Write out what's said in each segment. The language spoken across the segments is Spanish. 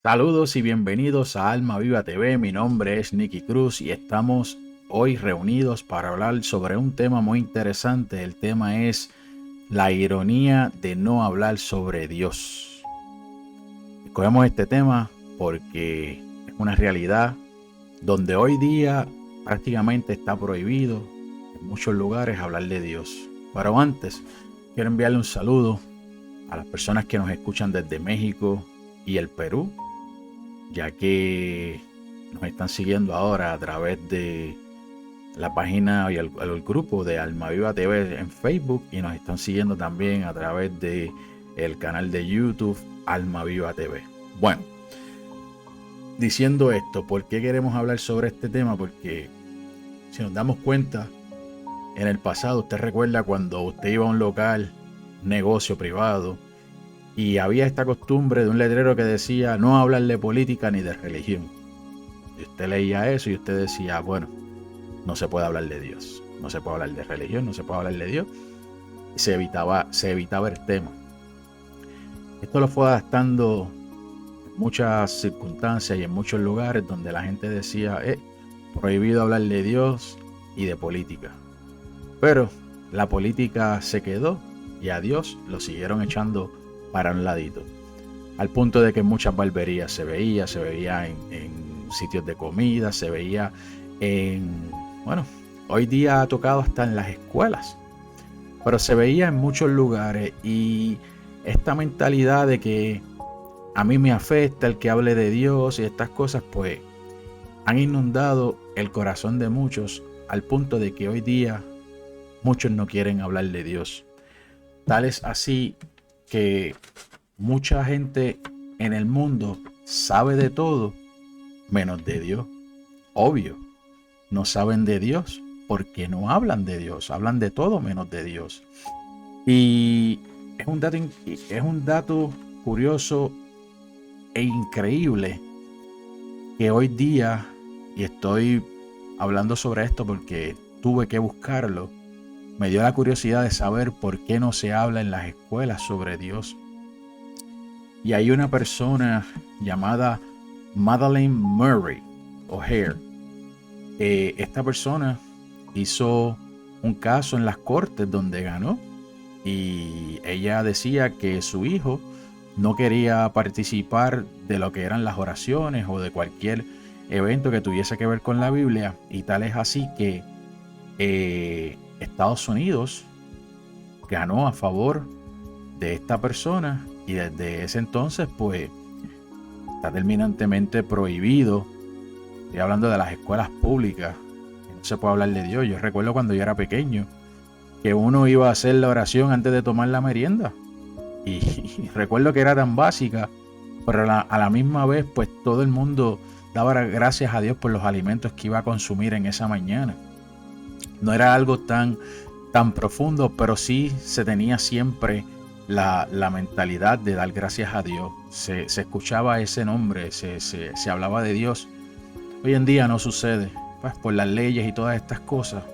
Saludos y bienvenidos a Alma Viva TV. Mi nombre es Nicky Cruz y estamos hoy reunidos para hablar sobre un tema muy interesante. El tema es la ironía de no hablar sobre Dios. Escogemos este tema porque es una realidad donde hoy día prácticamente está prohibido en muchos lugares hablar de Dios. Pero antes, quiero enviarle un saludo a las personas que nos escuchan desde México y el Perú, ya que nos están siguiendo ahora a través de la página y el grupo de Alma Viva TV en Facebook, y nos están siguiendo también a través de el canal de YouTube Alma Viva TV. Bueno, diciendo esto, ¿por qué queremos hablar sobre este tema? Porque si nos damos cuenta, en el pasado, usted recuerda cuando usted iba a un local, negocio privado, y había esta costumbre de un letrero que decía no hablar de política ni de religión. Y usted leía eso y usted decía, bueno, no se puede hablar de Dios, no se puede hablar de religión, no se puede hablar de Dios. Y se evitaba el tema. Esto lo fue adaptando en muchas circunstancias y en muchos lugares donde la gente decía, prohibido hablar de Dios y de política. Pero la política se quedó y a Dios lo siguieron echando para un ladito, al punto de que en muchas barberías se veía en sitios de comida, se veía hoy día ha tocado hasta en las escuelas, pero se veía en muchos lugares. Y esta mentalidad de que a mí me afecta el que hable de Dios y estas cosas, pues han inundado el corazón de muchos, al punto de que hoy día muchos no quieren hablar de Dios. Tal es así que mucha gente en el mundo sabe de todo menos de Dios. Obvio, no saben de Dios porque no hablan de Dios, hablan de todo menos de Dios. Y es un dato curioso e increíble que hoy día, y estoy hablando sobre esto porque tuve que buscarlo, me dio la curiosidad de saber por qué no se habla en las escuelas sobre Dios. Y hay una persona llamada Madeleine Murray O'Hair. Esta persona hizo un caso en las cortes donde ganó, y ella decía que su hijo no quería participar de lo que eran las oraciones o de cualquier evento que tuviese que ver con la Biblia, y tal es así que Estados Unidos ganó a favor de esta persona, y desde ese entonces pues está terminantemente prohibido. Estoy hablando de las escuelas públicas, que no se puede hablar de Dios. Yo recuerdo cuando yo era pequeño que uno iba a hacer la oración antes de tomar la merienda, y recuerdo que era tan básica, pero a la misma vez pues todo el mundo daba gracias a Dios por los alimentos que iba a consumir en esa mañana. No era algo tan profundo, pero sí se tenía siempre la mentalidad de dar gracias a Dios. Se escuchaba ese nombre, se hablaba de Dios. Hoy en día no sucede, pues por las leyes y todas estas cosas,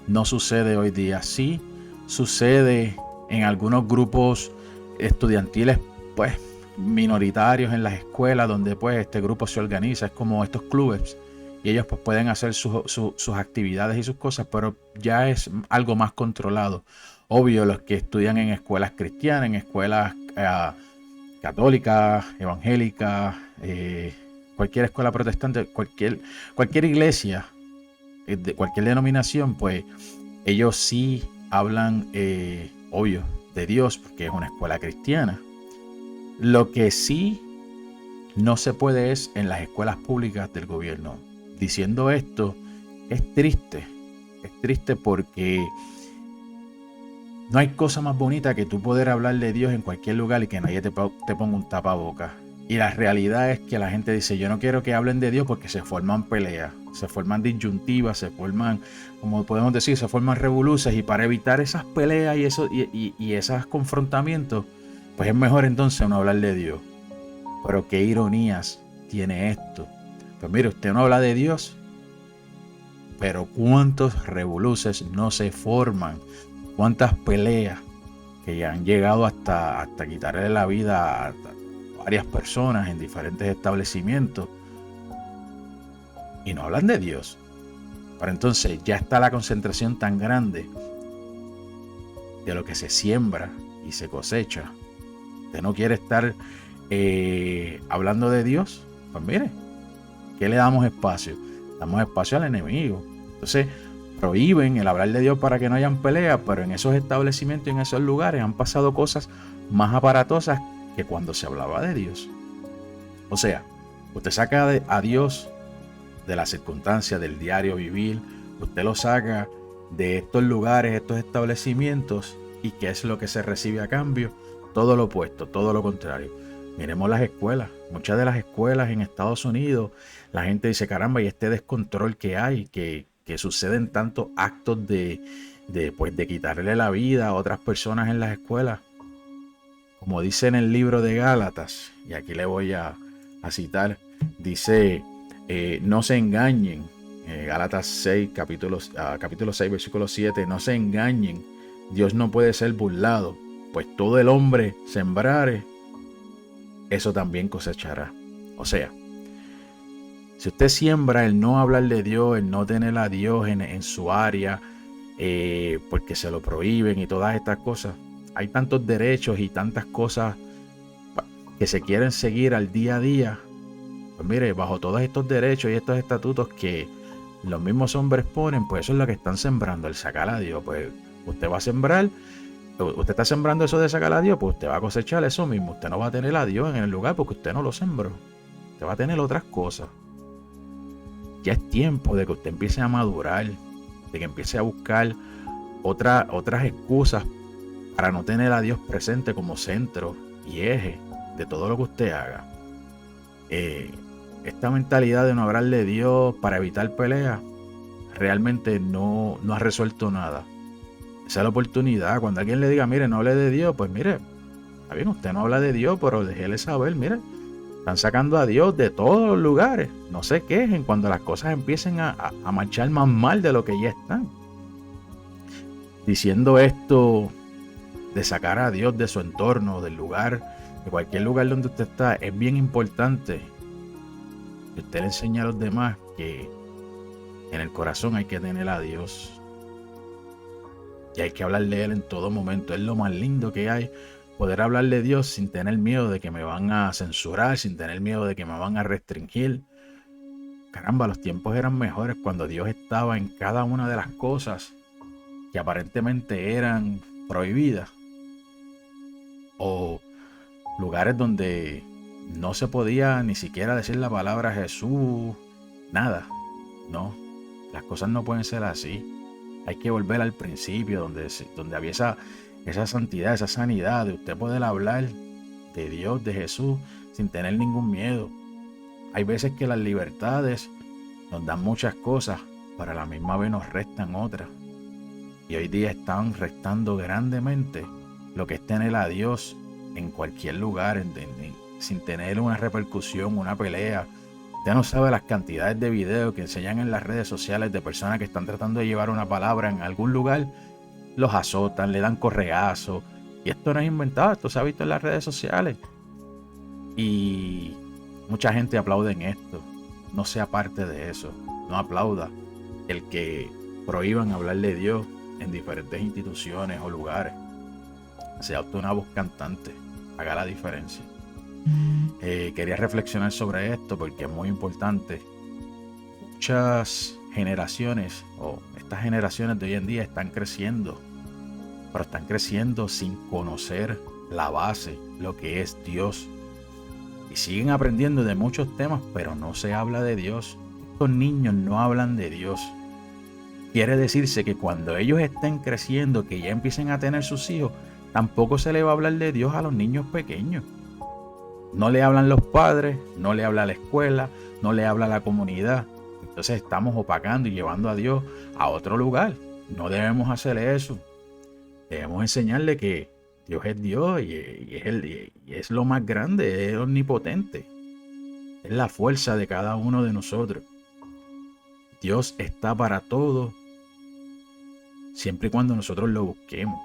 no sucede hoy día. Sí sucede en algunos grupos estudiantiles, pues minoritarios en las escuelas, donde pues este grupo se organiza, es como estos clubes, y ellos pues pueden hacer sus actividades y sus cosas, pero ya es algo más controlado. Obvio, los que estudian en escuelas cristianas, en escuelas católicas, evangélicas, cualquier escuela protestante, cualquier iglesia, de cualquier denominación, pues ellos sí hablan, obvio, de Dios, porque es una escuela cristiana. Lo que sí no se puede es en las escuelas públicas del gobierno. Diciendo esto, es triste porque no hay cosa más bonita que tú poder hablar de Dios en cualquier lugar y que nadie te ponga un tapabocas. Y la realidad es que la gente dice, yo no quiero que hablen de Dios, porque se forman peleas, se forman disyuntivas, se forman, como podemos decir, se forman revoluciones, y para evitar esas peleas y esos confrontamientos, pues es mejor entonces no hablar de Dios. Pero qué ironías tiene esto. Pues mire, usted no habla de Dios, pero cuántos revoluces no se forman, cuántas peleas que ya han llegado hasta quitarle la vida varias personas en diferentes establecimientos y no hablan de Dios. Pero entonces ya está la concentración tan grande de lo que se siembra y se cosecha. Usted no quiere estar hablando de Dios. Pues mire, ¿qué le damos espacio? Damos espacio al enemigo. Entonces prohíben el hablar de Dios para que no hayan peleas, pero en esos establecimientos y en esos lugares han pasado cosas más aparatosas que cuando se hablaba de Dios. O sea, usted saca a Dios de las circunstancias del diario vivir, usted lo saca de estos lugares, estos establecimientos, y ¿qué es lo que se recibe a cambio? Todo lo opuesto, todo lo contrario. Miremos las escuelas. Muchas de las escuelas en Estados Unidos, la gente dice, caramba, y este descontrol que hay, que suceden tantos actos de quitarle la vida a otras personas en las escuelas. Como dice en el libro de Gálatas, y aquí le voy a citar, dice, no se engañen, Gálatas 6, capítulo 6, versículo 7, no se engañen, Dios no puede ser burlado, pues todo el hombre sembrare, eso también cosechará. O sea, si usted siembra el no hablar de Dios, el no tener a Dios en su área, porque se lo prohíben y todas estas cosas, hay tantos derechos y tantas cosas que se quieren seguir al día a día. Pues mire, bajo todos estos derechos y estos estatutos que los mismos hombres ponen, pues eso es lo que están sembrando, el sacar a Dios. Pues usted va a sembrar, usted está sembrando eso de sacar a Dios, pues usted va a cosechar eso mismo. Usted no va a tener a Dios en el lugar porque usted no lo sembró. Usted va a tener otras cosas. Ya es tiempo de que usted empiece a madurar, de que empiece a buscar otras excusas para no tener a Dios presente como centro y eje de todo lo que usted haga. Esta mentalidad de no hablar de Dios para evitar peleas realmente no ha resuelto nada. Esa es la oportunidad. Cuando alguien le diga, mire, no hable de Dios, pues mire, está bien, usted no habla de Dios, pero déjele saber, mire, están sacando a Dios de todos los lugares. No se quejen cuando las cosas empiecen a marchar más mal de lo que ya están. Diciendo esto de sacar a Dios de su entorno, del lugar, de cualquier lugar donde usted está, es bien importante que usted le enseñe a los demás que en el corazón hay que tener a Dios. Y hay que hablar de Él en todo momento. Es lo más lindo que hay. Poder hablar de Dios sin tener miedo de que me van a censurar, sin tener miedo de que me van a restringir. Caramba, los tiempos eran mejores cuando Dios estaba en cada una de las cosas que aparentemente eran prohibidas. O lugares donde no se podía ni siquiera decir la palabra Jesús. Nada. No, las cosas no pueden ser así. Hay que volver al principio donde había esa santidad, esa sanidad de usted poder hablar de Dios, de Jesús, sin tener ningún miedo. Hay veces que las libertades nos dan muchas cosas, pero a la misma vez nos restan otras. Y hoy día están restando grandemente lo que es tener a Dios en cualquier lugar, sin tener una repercusión, una pelea. Usted no sabe las cantidades de videos que enseñan en las redes sociales de personas que están tratando de llevar una palabra en algún lugar, los azotan, le dan correazos. Y esto no es inventado, esto se ha visto en las redes sociales. Y mucha gente aplaude en esto. No sea parte de eso. No aplauda el que prohíban hablar de Dios en diferentes instituciones o lugares. Sea usted una voz cantante. Haga la diferencia. Quería reflexionar sobre esto porque es muy importante. Muchas generaciones o estas generaciones de hoy en día están creciendo, pero están creciendo sin conocer la base, lo que es Dios, y siguen aprendiendo de muchos temas, pero no se habla de Dios. Estos niños no hablan de Dios. Quiere decirse que cuando ellos estén creciendo, que ya empiecen a tener sus hijos, tampoco se le va a hablar de Dios a los niños pequeños. No le hablan los padres, no le habla la escuela, no le habla la comunidad. Entonces estamos opacando y llevando a Dios a otro lugar. No debemos hacer eso. Debemos enseñarle que Dios es Dios y es lo más grande, es omnipotente. Es la fuerza de cada uno de nosotros. Dios está para todo, siempre y cuando nosotros lo busquemos.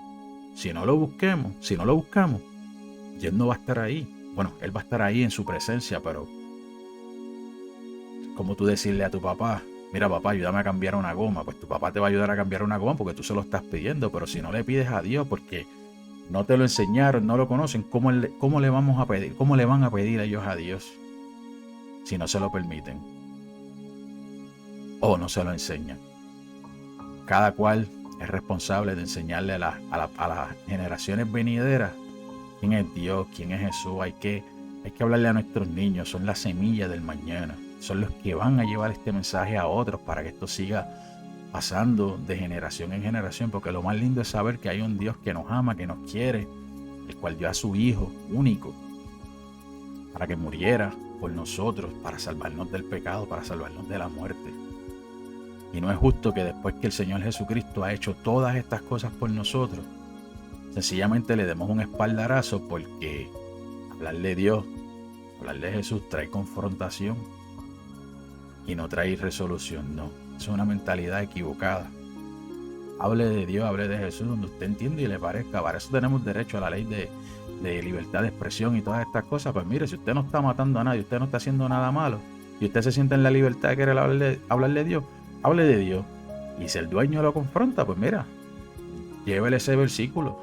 Si no lo buscamos, Dios no va a estar ahí. bueno, Él va a estar ahí en su presencia, pero como tú decirle a tu papá, mira papá, ayúdame a cambiar una goma, pues tu papá te va a ayudar a cambiar una goma porque tú se lo estás pidiendo, pero si no le pides a Dios porque no te lo enseñaron, no lo conocen, ¿cómo le vamos a pedir? ¿Cómo le van a pedir ellos a Dios si no se lo permiten? O no se lo enseñan. Cada cual es responsable de enseñarle a las generaciones venideras quién es Dios, quién es Jesús. Hay que hablarle a nuestros niños, son la semilla del mañana. Son los que van a llevar este mensaje a otros para que esto siga pasando de generación en generación, porque lo más lindo es saber que hay un Dios que nos ama, que nos quiere, el cual dio a su Hijo único para que muriera por nosotros, para salvarnos del pecado, para salvarnos de la muerte. Y no es justo que después que el Señor Jesucristo ha hecho todas estas cosas por nosotros, sencillamente le demos un espaldarazo, porque hablar de Dios, hablar de Jesús trae confrontación y no trae resolución. No, es una mentalidad equivocada. Hable de Dios, hable de Jesús donde usted entiende y le parezca. Para eso tenemos derecho a la ley de libertad de expresión y todas estas cosas. Pues mire, si usted no está matando a nadie, usted no está haciendo nada malo y usted se siente en la libertad de querer hablar de Dios, hable de Dios. Y si el dueño lo confronta, pues mira, llévele ese versículo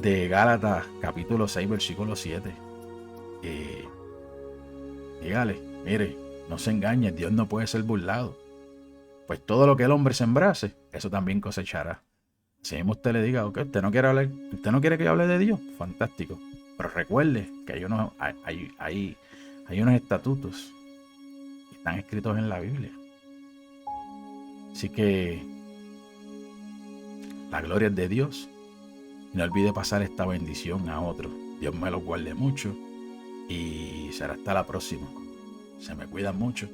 de Gálatas capítulo 6 versículo 7. Dígale, mire, no se engañe, Dios no puede ser burlado. Pues todo lo que el hombre sembrase, eso también cosechará. Si mismo usted le diga, ok, usted no quiere que yo hable de Dios, fantástico. Pero recuerde que hay unos estatutos que están escritos en la Biblia. Así que la gloria es de Dios. Y no olvide pasar esta bendición a otros. Dios me lo guarde mucho. Y será hasta la próxima. Se me cuidan mucho.